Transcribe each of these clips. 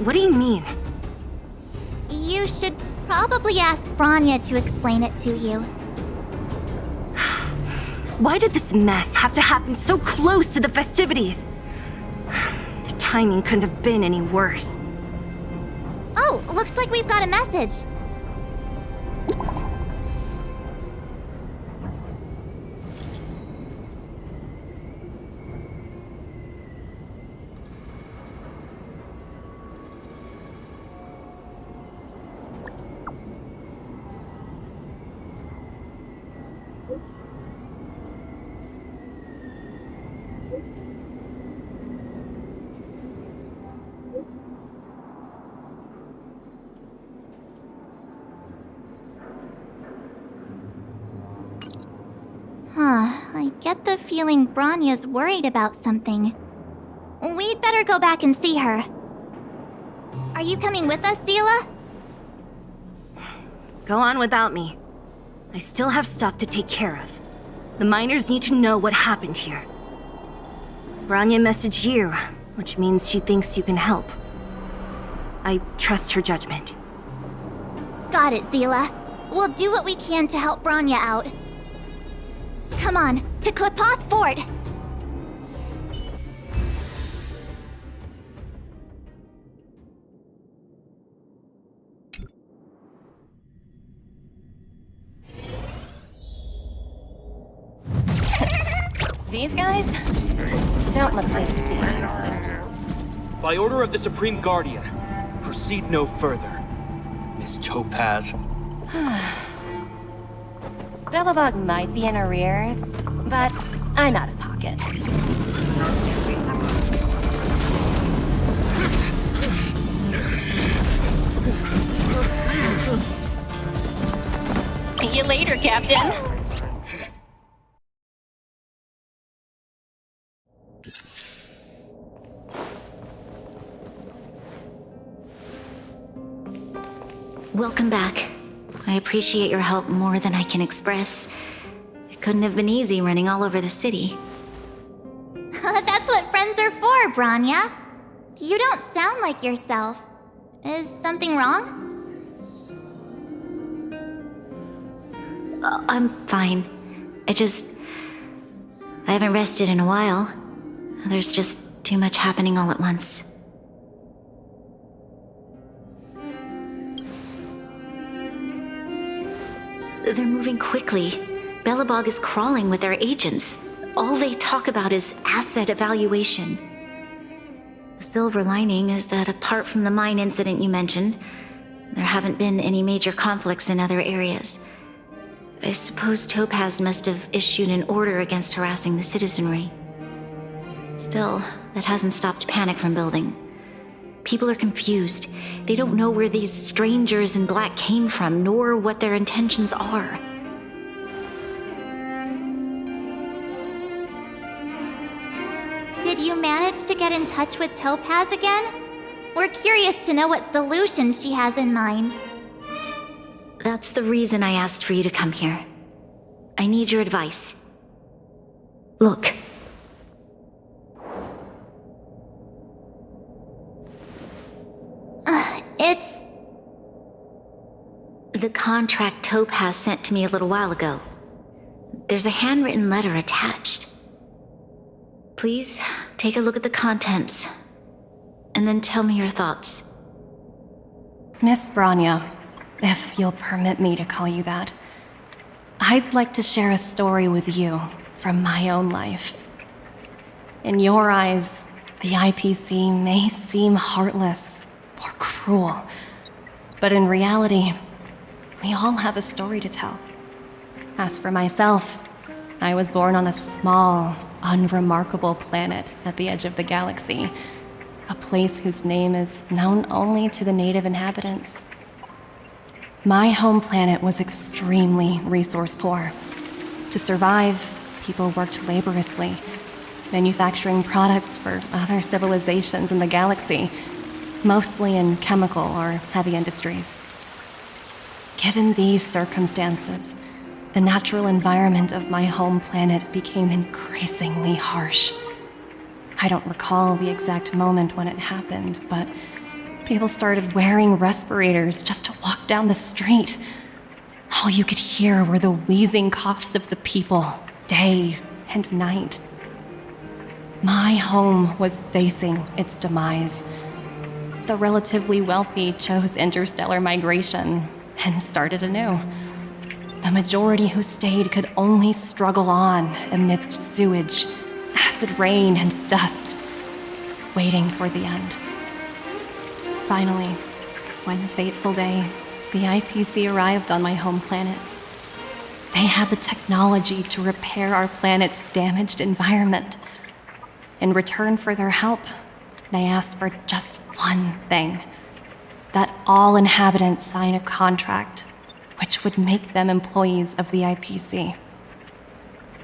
What do you mean? You should probably ask Bronya to explain it to you. Why did this mess have to happen so close to the festivities? The timing couldn't have been any worse. Oh, looks like we've got a message. I get the feeling Bronya's worried about something. We'd better go back and see her. Are you coming with us, Seela? Go on without me. I still have stuff to take care of. The miners need to know what happened here. Bronya messaged you, which means she thinks you can help. I trust her judgment. Got it, Seela. We'll do what we can to help Bronya out. Come on, to Qlipoth Fort! These guys don't look pleased to see us. By order of the Supreme Guardian, proceed no further, Miss Topaz. Belobog might be in arrears, but I'm out of pocket. See you later, Captain. Welcome back. I appreciate your help more than I can express. It couldn't have been easy running all over the city. That's what friends are for, Bronya. You don't sound like yourself. Is something wrong? I'm fine. I haven't rested in a while. There's just too much happening all at once. They're moving quickly. Belobog is crawling with their agents. All they talk about is asset evaluation. The silver lining is that apart from the mine incident you mentioned, there haven't been any major conflicts in other areas. I suppose Topaz must have issued an order against harassing the citizenry. Still, that hasn't stopped panic from building. People are confused. They don't know where these strangers in black came from, nor what their intentions are. Did you manage to get in touch with Topaz again? We're curious to know what solution she has in mind. That's the reason I asked for you to come here. I need your advice. Look. It's... The contract Topaz sent to me a little while ago. There's a handwritten letter attached. Please, take a look at the contents, and then tell me your thoughts. Miss Bronya, if you'll permit me to call you that, I'd like to share a story with you from my own life. In your eyes, the IPC may seem heartless or cruel, but in reality, we all have a story to tell. As for myself, I was born on a small, unremarkable planet at the edge of the galaxy, a place whose name is known only to the native inhabitants. My home planet was extremely resource poor. To survive, people worked laboriously, manufacturing products for other civilizations in the galaxy, mostly in chemical or heavy industries. Given these circumstances, the natural environment of my home planet became increasingly harsh. I don't recall the exact moment when it happened, but People started wearing respirators just to walk down the street. All you could hear were the wheezing coughs of the people, day and night. My home was facing its demise. The relatively wealthy chose interstellar migration and started anew. The majority who stayed could only struggle on amidst sewage, acid rain, and dust, waiting for the end. Finally, one fateful day, the IPC arrived on my home planet. They had the technology to repair our planet's damaged environment. In return for their help, they asked for just one thing: that all inhabitants sign a contract which would make them employees of the IPC.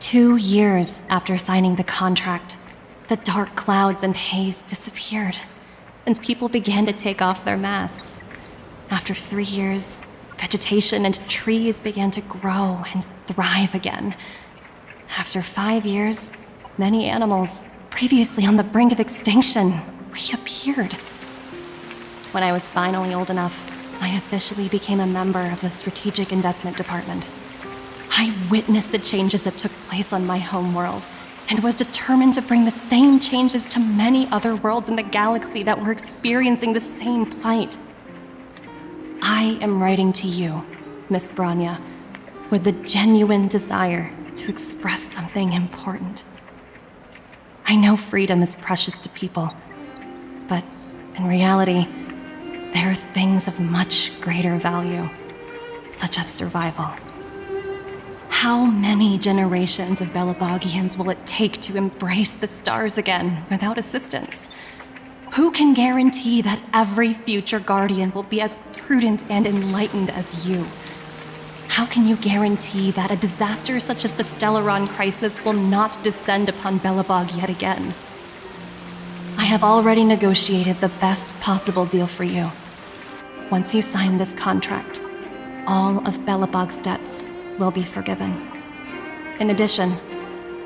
2 years after signing the contract, the dark clouds and haze disappeared, and people began to take off their masks. After 3 years, vegetation and trees began to grow and thrive again. After 5 years, many animals, previously on the brink of extinction, reappeared. When I was finally old enough, I officially became a member of the Strategic Investment Department. I witnessed the changes that took place on my home world, and was determined to bring the same changes to many other worlds in the galaxy that were experiencing the same plight. I am writing to you, Miss Bronya, with the genuine desire to express something important. I know freedom is precious to people, but in reality, there are things of much greater value, such as survival. How many generations of Belabogians will it take to embrace the stars again without assistance? Who can guarantee that every future Guardian will be as prudent and enlightened as you? How can you guarantee that a disaster such as the Stellaron crisis will not descend upon Belobog yet again? I have already negotiated the best possible deal for you. Once you sign this contract, all of Belobog's debts will be forgiven. In addition,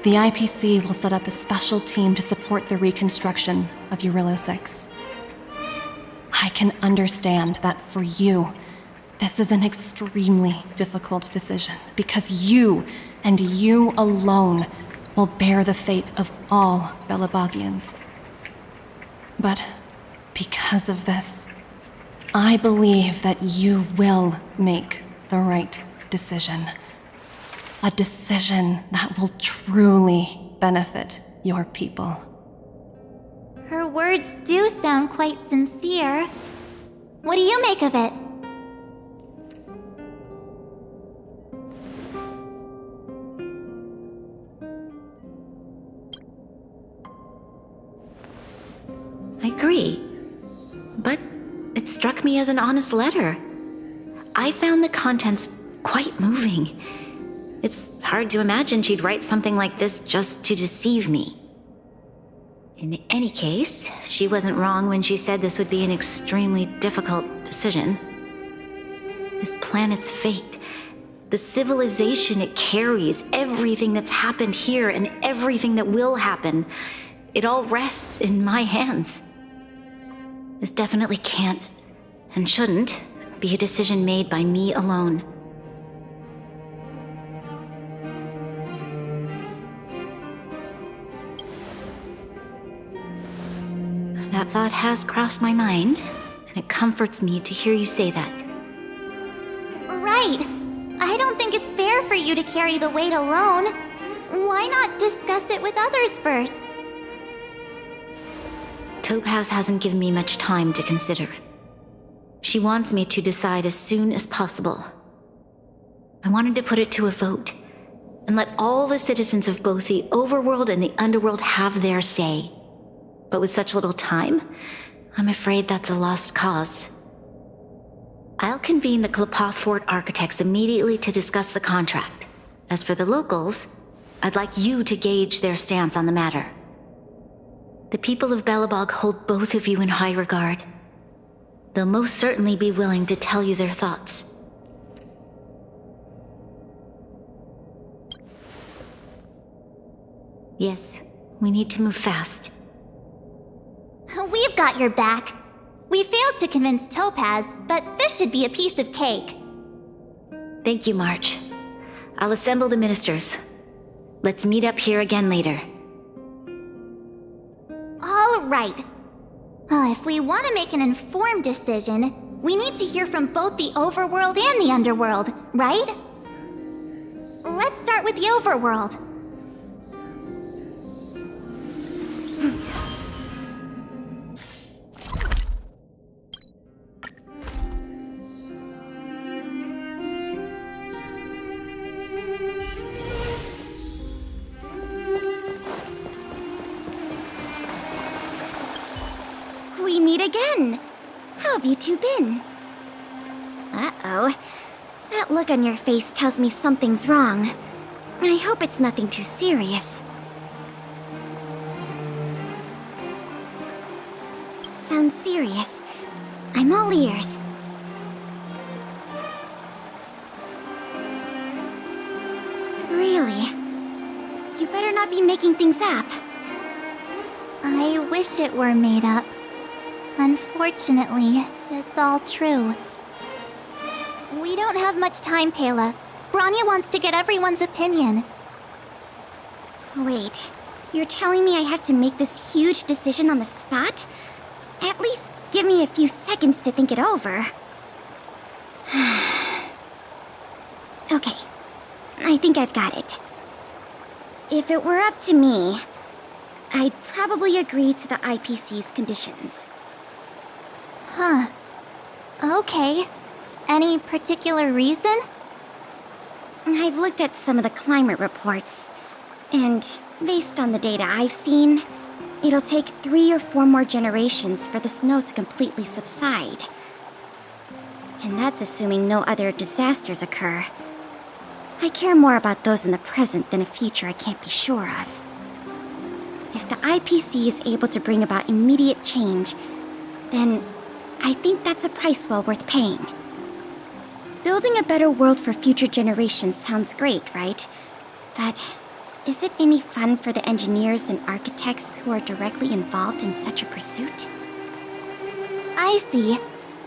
the IPC will set up a special team to support the reconstruction of Eurilo 6. I can understand that for you, this is an extremely difficult decision, because you, and you alone, will bear the fate of all Belabogians. But because of this, I believe that you will make the right decision. A decision that will truly benefit your people. Her words do sound quite sincere. What do you make of it? I agree. But it struck me as an honest letter. I found the contents quite moving. It's hard to imagine she'd write something like this just to deceive me. In any case, she wasn't wrong when she said this would be an extremely difficult decision. This planet's fate, the civilization it carries, everything that's happened here and everything that will happen, it all rests in my hands. This definitely can't, and shouldn't, be a decision made by me alone. That thought has crossed my mind, and it comforts me to hear you say that. Right. I don't think it's fair for you to carry the weight alone. Why not discuss it with others first? Topaz hasn't given me much time to consider. She wants me to decide as soon as possible. I wanted to put it to a vote, and let all the citizens of both the overworld and the underworld have their say. But with such little time, I'm afraid that's a lost cause. I'll convene the Qlipoth Fort architects immediately to discuss the contract. As for the locals, I'd like you to gauge their stance on the matter. The people of Belobog hold both of you in high regard. They'll most certainly be willing to tell you their thoughts. Yes, we need to move fast. We've got your back. We failed to convince Topaz, but this should be a piece of cake. Thank you, March. I'll assemble the ministers. Let's meet up here again later. All right. If we want to make an informed decision, we need to hear from both the overworld and the underworld, right? Let's start with the overworld. We meet again. How have you two been? Uh-oh. That look on your face tells me something's wrong. I hope it's nothing too serious. Sounds serious. I'm all ears. Really? You better not be making things up. I wish it were made up. Unfortunately, it's all true. We don't have much time, Pela. Bronya wants to get everyone's opinion. Wait, you're telling me I have to make this huge decision on the spot? At least give me a few seconds to think it over. Okay, I think I've got it. If it were up to me, I'd probably agree to the IPC's conditions. Huh. Okay. Any particular reason? I've looked at some of the climate reports, and based on the data I've seen, it'll take 3 or 4 more generations for the snow to completely subside. And that's assuming no other disasters occur. I care more about those in the present than a future I can't be sure of. If the IPC is able to bring about immediate change, then I think that's a price well worth paying. Building a better world for future generations sounds great, right? But is it any fun for the engineers and architects who are directly involved in such a pursuit? I see.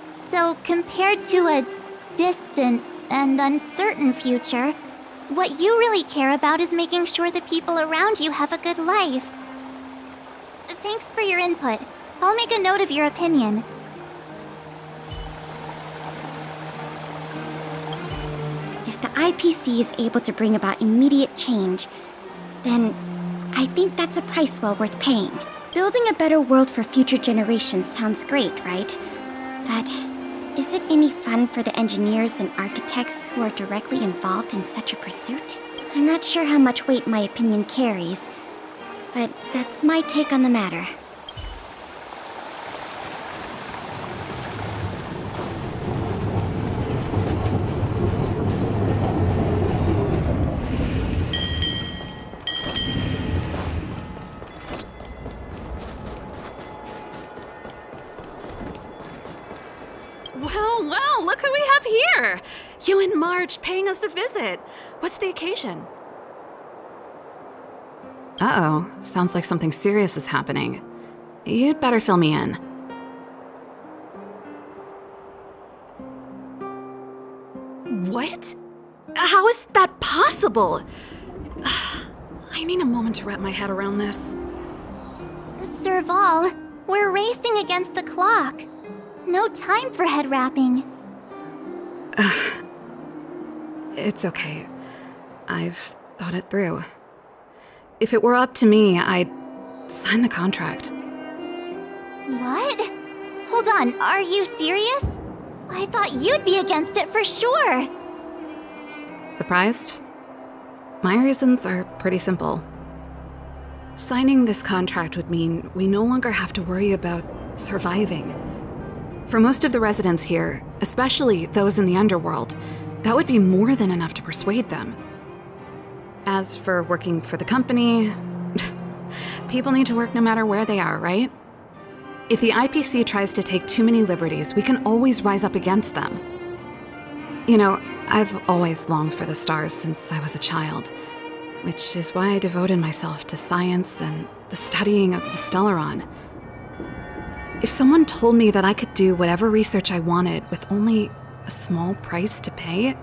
So, compared to a distant and uncertain future, what you really care about is making sure the people around you have a good life. Thanks for your input. I'll make a note of your opinion. If the IPC is able to bring about immediate change, then I think that's a price well worth paying. Building a better world for future generations sounds great, right? But is it any fun for the engineers and architects who are directly involved in such a pursuit? I'm not sure how much weight my opinion carries, but that's my take on the matter. Well, look who we have here! You and Marge paying us a visit. What's the occasion? Uh-oh, sounds like something serious is happening. You'd better fill me in. What? How is that possible? I need a moment to wrap my head around this. Serval, we're racing against the clock. No time for head wrapping. It's okay. I've thought it through. If it were up to me, I'd sign the contract. What? Hold on, are you serious? I thought you'd be against it for sure. Surprised? My reasons are pretty simple. Signing this contract would mean we no longer have to worry about surviving. For most of the residents here, especially those in the underworld, that would be more than enough to persuade them. As for working for the company, people need to work no matter where they are, right? If the IPC tries to take too many liberties, we can always rise up against them. You know, I've always longed for the stars since I was a child, which is why I devoted myself to science and the studying of the Stellaron. If someone told me that I could do whatever research I wanted with only a small price to pay,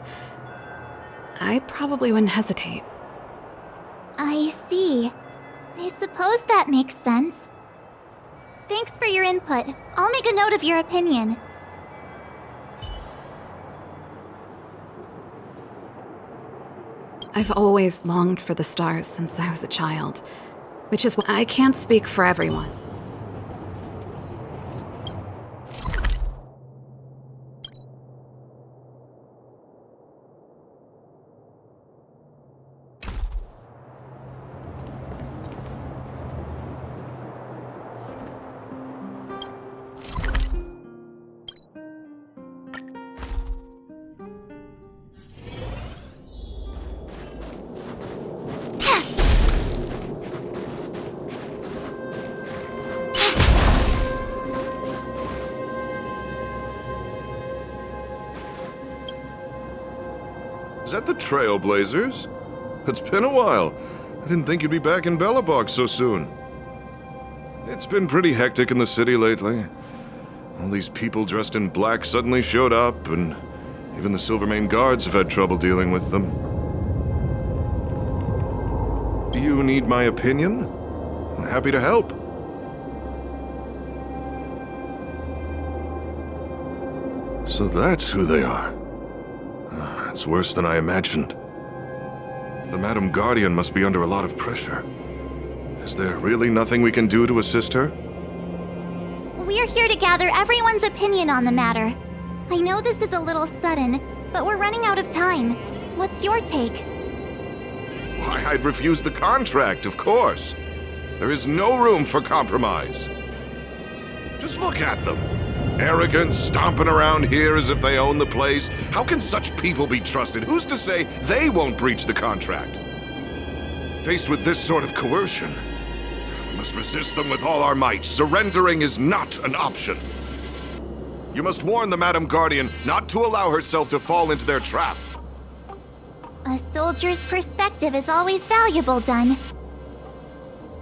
I probably wouldn't hesitate. I see. I suppose that makes sense. Thanks for your input. I'll make a note of your opinion. I've always longed for the stars since I was a child, which is why I can't speak for everyone. Is that the Trailblazers? It's been a while. I didn't think you'd be back in Belobog so soon. It's been pretty hectic in the city lately. All these people dressed in black suddenly showed up, and even the Silvermane guards have had trouble dealing with them. Do you need my opinion? I'm happy to help. So that's who they are. It's worse than I imagined. The Madam Guardian must be under a lot of pressure. Is there really nothing we can do to assist her? We're here to gather everyone's opinion on the matter. I know this is a little sudden, but we're running out of time. What's your take? Why, I'd refuse the contract, of course. There is no room for compromise. Just look at them. Arrogant, stomping around here as if they own the place. How can such people be trusted? Who's to say they won't breach the contract? Faced with this sort of coercion, we must resist them with all our might. Surrendering is not an option. You must warn the Madam Guardian not to allow herself to fall into their trap. A soldier's perspective is always valuable, Dunn.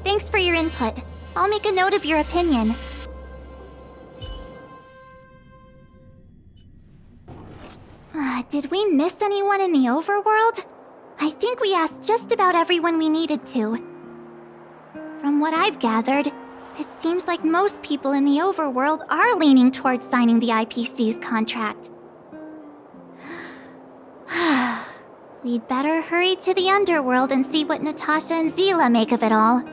Thanks for your input. I'll make a note of your opinion. Did we miss anyone in the overworld? I think we asked just about everyone we needed to. From what I've gathered, it seems like most people in the overworld are leaning towards signing the IPC's contract. We'd better hurry to the underworld and see what Natasha and Zila make of it all.